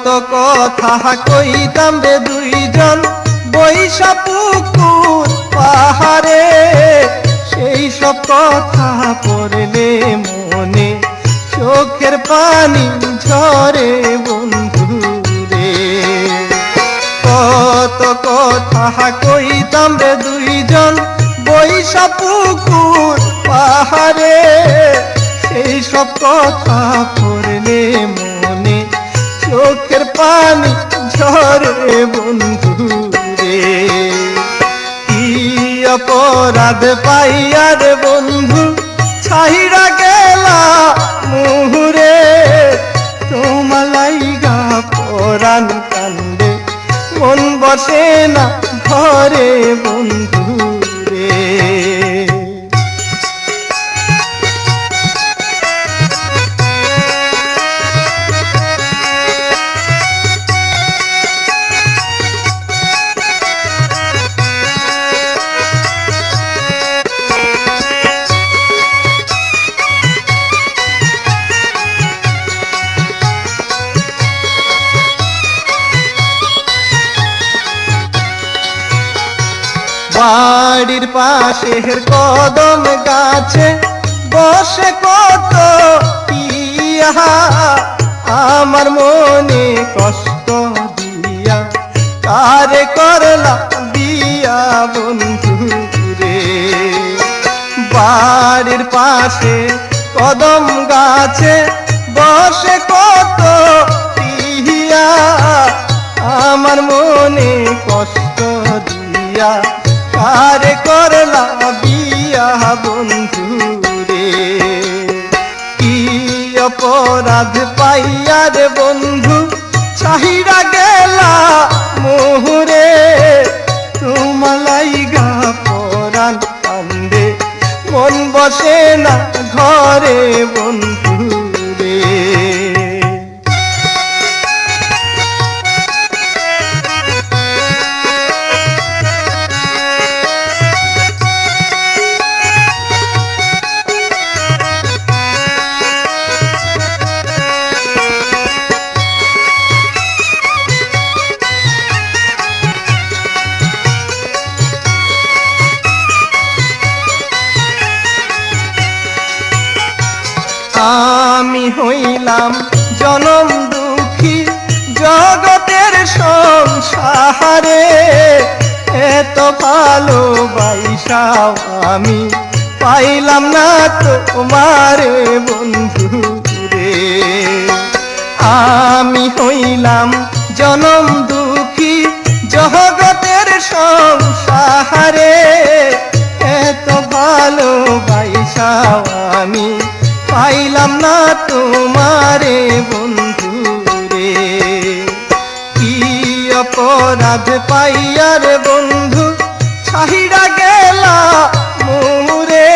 কত কথা কইতাম রে দুইজন বৈশা পুকুর পাহাড়ে, সেই সব কথা পড়লে মনে চোখের পানি ঝরে বন্ধু রে। কত কথা কইতাম রে দুইজন বৈশা পুকুর পাহাড়ে, সেই সব কথা পড়লে মনে চোখের পানি ঝরে বন্ধু রে। কি অপরাধ পাইয়ার বন্ধু ছাইরা গেলা মুহুরে, তোমার লাইগা পরাণ কান্দে মন বসে না ঘরে বন্ধু রে। বাড়ির পাশের কদম গাছে বসে কত টিয়া, আমার মনে কষ্ট দিয়া কারে করলা দিয়া বন্ধু রে। বাড়ির পাশে কদম গাছে বসে কত টিয়া, আমার মনে কষ্ট দিয়া কারে করলা বিয়া বন্ধু রে। কি অপরাধ পাইয়ার বন্ধু চাহিরা গেলা মোহরে, তোমার লাইগা পরাণ কান্দে মন বসে না ঘরে বন্ধু রে। আমি হইলাম জনম দুঃখী জগতের সংসারে, এত ভালোবাসাও আমি পাইলাম না তোমারে বন্ধু রে। আমি হইলাম জনম দুঃখী জগতের সংসারে, এত ভালোবাসাও আমি পাইলাম না তোমারে বন্ধু রে। কি অপরাধ পাইয়ার বন্ধু ছাহিরা গেলা মোরে,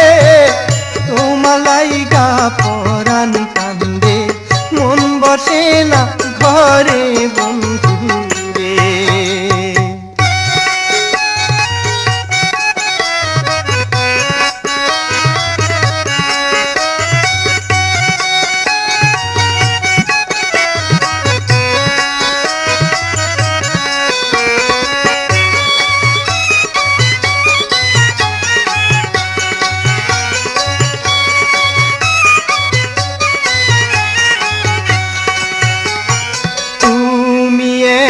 তোমার লাইগা পরাণ কান্দে মন বসে না ঘরে বন্ধু রে।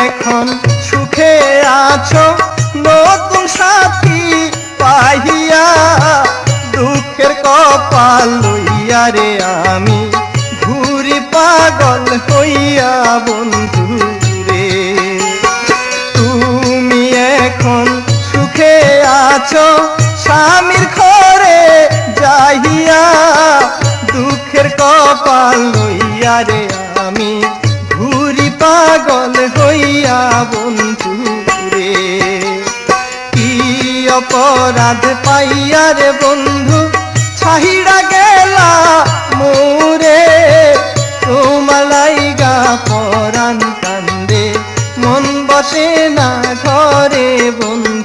এখন সুখে আছো নতুন সাথী পাহিয়া, দুঃখের কপাল লইয়া রে আমি ঘুরি পাগল হইয়া বন্ধু রে। তুমি এখন সুখে আছো স্বামীর ঘরে যাইয়া, দুঃখের কপাল লইয়া রে আমি ঘুরি পাগল হইয়া বন্ধু রে। কি অপরাধ পাইয়ার বন্ধু ছাহিরা গেলা মোরে, তোমার লাইগা পরাণ কান্দে মন বসে না ঘরে বন্ধু